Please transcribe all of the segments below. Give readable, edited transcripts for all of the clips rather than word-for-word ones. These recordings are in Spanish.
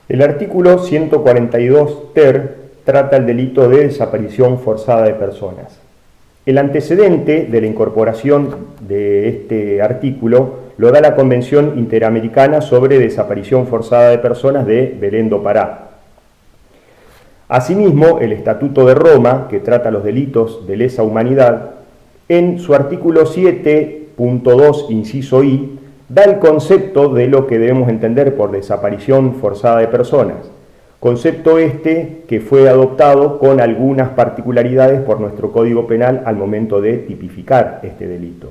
El artículo 142 ter trata el delito de desaparición forzada de personas. El antecedente de la incorporación de este artículo lo da la Convención Interamericana sobre Desaparición Forzada de Personas de Belén do Pará. Asimismo, el Estatuto de Roma, que trata los delitos de lesa humanidad, en su artículo 7.2, inciso I, da el concepto de lo que debemos entender por desaparición forzada de personas, concepto este que fue adoptado con algunas particularidades por nuestro Código Penal al momento de tipificar este delito.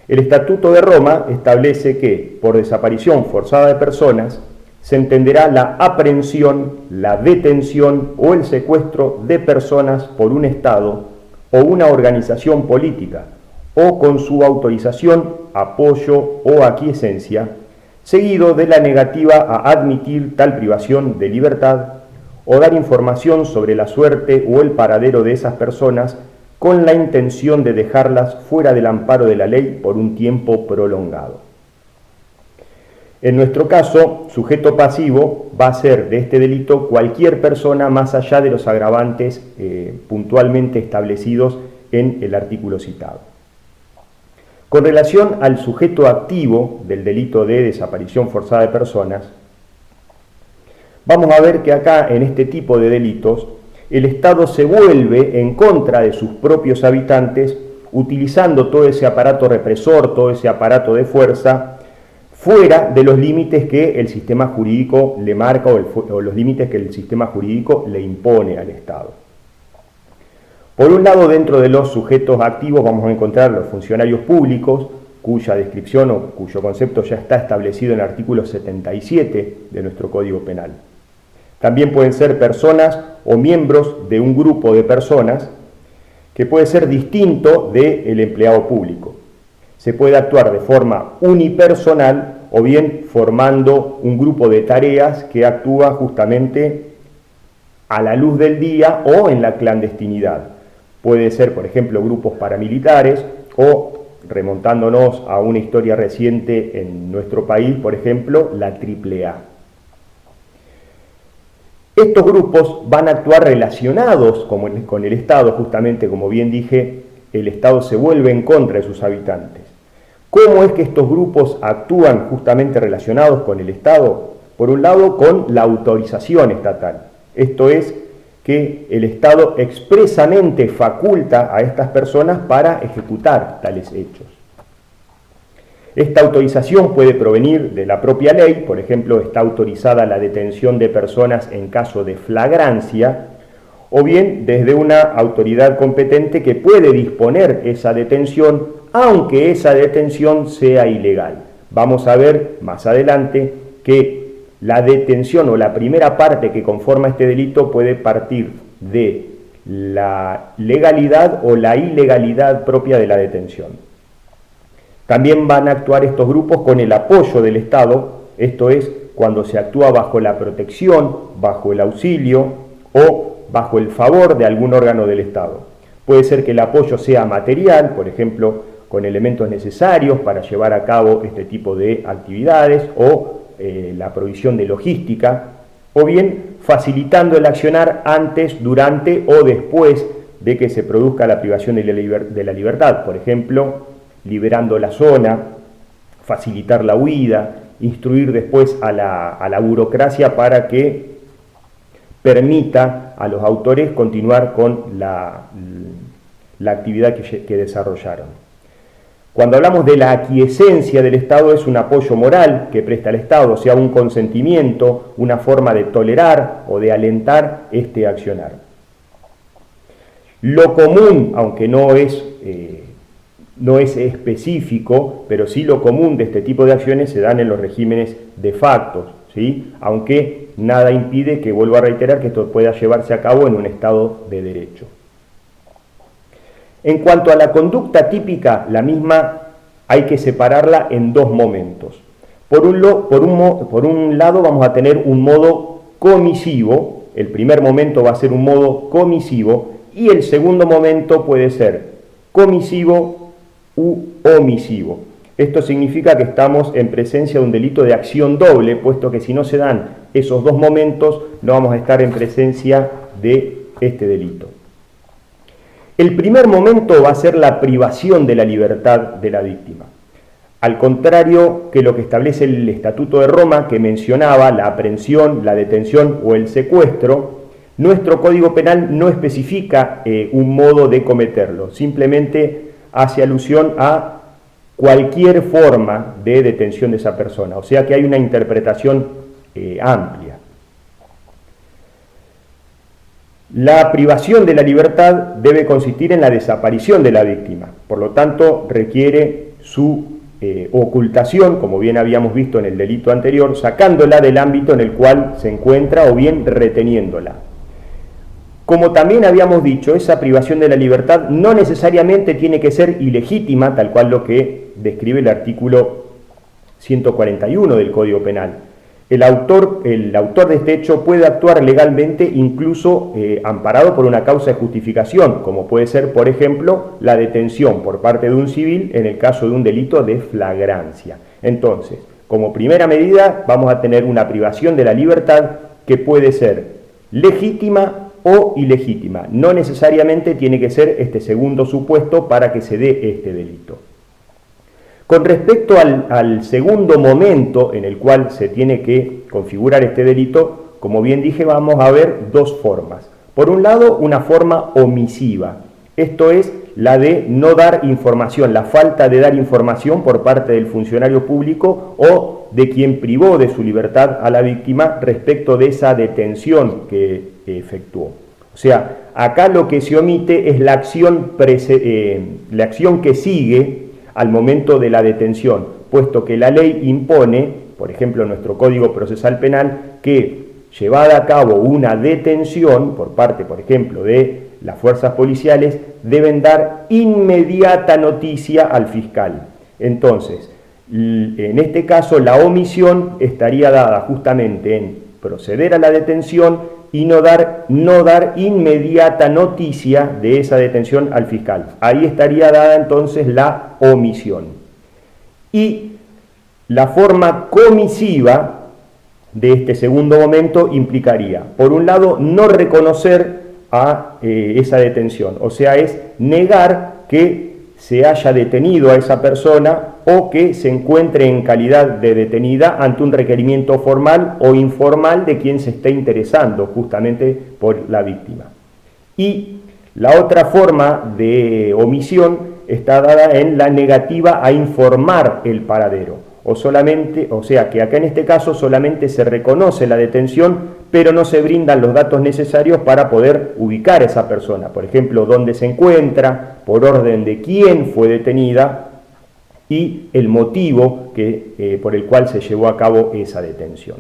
El Estatuto de Roma establece que por desaparición forzada de personas se entenderá la aprehensión, la detención o el secuestro de personas por un Estado o una organización política o con su autorización, apoyo o aquiescencia, seguido de la negativa a admitir tal privación de libertad o dar información sobre la suerte o el paradero de esas personas con la intención de dejarlas fuera del amparo de la ley por un tiempo prolongado. En nuestro caso, sujeto pasivo va a ser de este delito cualquier persona más allá de los agravantes puntualmente establecidos en el artículo citado. Con relación al sujeto activo del delito de desaparición forzada de personas, vamos a ver que acá en este tipo de delitos el Estado se vuelve en contra de sus propios habitantes utilizando todo ese aparato represor, todo ese aparato de fuerza, fuera de los límites que el sistema jurídico le marca o los límites que el sistema jurídico le impone al Estado. Por un lado, dentro de los sujetos activos vamos a encontrar los funcionarios públicos, cuya descripción o cuyo concepto ya está establecido en el artículo 77 de nuestro Código Penal. También pueden ser personas o miembros de un grupo de personas que puede ser distinto del empleado público. Se puede actuar de forma unipersonal o bien formando un grupo de tareas que actúa justamente a la luz del día o en la clandestinidad. Puede ser, por ejemplo, grupos paramilitares o, remontándonos a una historia reciente en nuestro país, por ejemplo, la AAA. Estos grupos van a actuar relacionados con el Estado, justamente como bien dije, el Estado se vuelve en contra de sus habitantes. ¿Cómo es que estos grupos actúan justamente relacionados con el Estado? Por un lado, con la autorización estatal. Esto es, que el Estado expresamente faculta a estas personas para ejecutar tales hechos. Esta autorización puede provenir de la propia ley, por ejemplo, está autorizada la detención de personas en caso de flagrancia, o bien desde una autoridad competente que puede disponer esa detención, aunque esa detención sea ilegal. Vamos a ver más adelante que la detención o la primera parte que conforma este delito puede partir de la legalidad o la ilegalidad propia de la detención. También van a actuar estos grupos con el apoyo del Estado, esto es, cuando se actúa bajo la protección, bajo el auxilio o bajo el favor de algún órgano del Estado. Puede ser que el apoyo sea material, por ejemplo, con elementos necesarios para llevar a cabo este tipo de actividades o la provisión de logística, o bien facilitando el accionar antes, durante o después de que se produzca la privación de la libertad, por ejemplo, liberando la zona, facilitar la huida, instruir después a la burocracia para que permita a los autores continuar con la actividad que desarrollaron. Cuando hablamos de la aquiescencia del Estado, es un apoyo moral que presta el Estado, o sea, un consentimiento, una forma de tolerar o de alentar este accionar. Lo común, aunque no es específico, pero sí lo común de este tipo de acciones se dan en los regímenes de facto, ¿sí? Aunque nada impide que, vuelvo a reiterar, que esto pueda llevarse a cabo en un Estado de derecho. En cuanto a la conducta típica, la misma hay que separarla en dos momentos. Por un lado vamos a tener un modo comisivo, el primer momento va a ser un modo comisivo y el segundo momento puede ser comisivo u omisivo. Esto significa que estamos en presencia de un delito de acción doble, puesto que si no se dan esos dos momentos no vamos a estar en presencia de este delito. El primer momento va a ser la privación de la libertad de la víctima. Al contrario que lo que establece el Estatuto de Roma, que mencionaba la aprehensión, la detención o el secuestro, nuestro Código Penal no especifica un modo de cometerlo, simplemente hace alusión a cualquier forma de detención de esa persona, o sea que hay una interpretación amplia. La privación de la libertad debe consistir en la desaparición de la víctima, por lo tanto requiere su ocultación, como bien habíamos visto en el delito anterior, sacándola del ámbito en el cual se encuentra o bien reteniéndola. Como también habíamos dicho, esa privación de la libertad no necesariamente tiene que ser ilegítima, tal cual lo que describe el artículo 141 del Código Penal. El autor de este hecho puede actuar legalmente incluso amparado por una causa de justificación, como puede ser, por ejemplo, la detención por parte de un civil en el caso de un delito de flagrancia. Entonces, como primera medida, vamos a tener una privación de la libertad que puede ser legítima o ilegítima. No necesariamente tiene que ser este segundo supuesto para que se dé este delito. Con respecto al segundo momento en el cual se tiene que configurar este delito, como bien dije, vamos a ver dos formas. Por un lado, una forma omisiva, esto es la de no dar información, la falta de dar información por parte del funcionario público o de quien privó de su libertad a la víctima respecto de esa detención que efectuó. O sea, acá lo que se omite es la acción que sigue al momento de la detención, puesto que la ley impone, por ejemplo, nuestro Código Procesal Penal, que llevada a cabo una detención por parte, por ejemplo, de las fuerzas policiales, deben dar inmediata noticia al fiscal. Entonces, en este caso, la omisión estaría dada justamente en proceder a la detención y no dar inmediata noticia de esa detención al fiscal. Ahí estaría dada entonces la omisión. Y la forma comisiva de este segundo momento implicaría, por un lado, no reconocer a esa detención, o sea, es negar que se haya detenido a esa persona o que se encuentre en calidad de detenida ante un requerimiento formal o informal de quien se esté interesando justamente por la víctima. Y la otra forma de omisión está dada en la negativa a informar el paradero, o sea que acá en este caso solamente se reconoce la detención, pero no se brindan los datos necesarios para poder ubicar a esa persona, por ejemplo, dónde se encuentra, por orden de quién fue detenida y el motivo por el cual se llevó a cabo esa detención.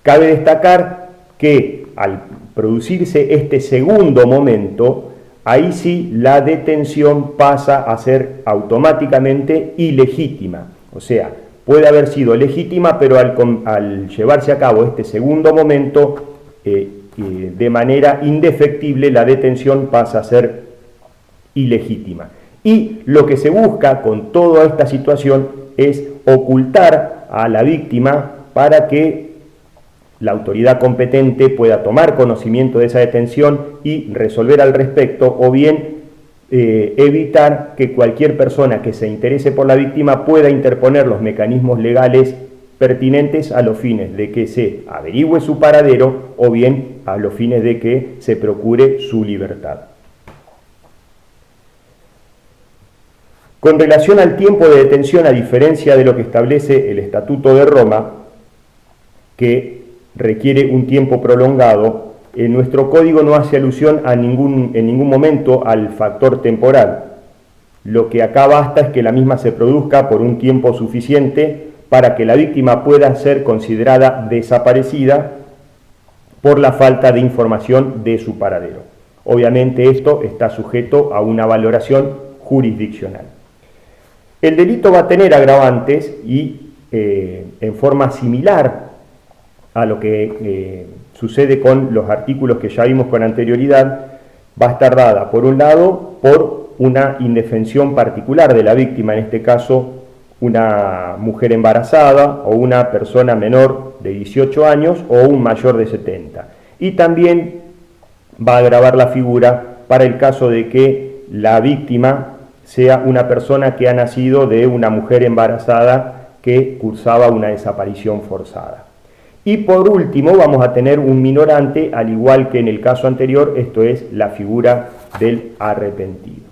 Cabe destacar que al producirse este segundo momento, ahí sí la detención pasa a ser automáticamente ilegítima. O sea, puede haber sido legítima, pero al llevarse a cabo este segundo momento, de manera indefectible, la detención pasa a ser ilegítima. Y lo que se busca con toda esta situación es ocultar a la víctima para que la autoridad competente pueda tomar conocimiento de esa detención y resolver al respecto, o bien evitar que cualquier persona que se interese por la víctima pueda interponer los mecanismos legales pertinentes a los fines de que se averigüe su paradero o bien a los fines de que se procure su libertad. Con relación al tiempo de detención, a diferencia de lo que establece el Estatuto de Roma, que requiere un tiempo prolongado, nuestro código no hace alusión en ningún momento al factor temporal. Lo que acá basta es que la misma se produzca por un tiempo suficiente para que la víctima pueda ser considerada desaparecida por la falta de información de su paradero. Obviamente esto está sujeto a una valoración jurisdiccional. El delito va a tener agravantes y en forma similar a lo que sucede con los artículos que ya vimos con anterioridad, va a estar dada, por un lado, por una indefensión particular de la víctima, en este caso una mujer embarazada o una persona menor de 18 años o un mayor de 70. Y también va a agravar la figura para el caso de que la víctima sea una persona que ha nacido de una mujer embarazada que cursaba una desaparición forzada. Y por último vamos a tener un minorante, al igual que en el caso anterior, esto es la figura del arrepentido.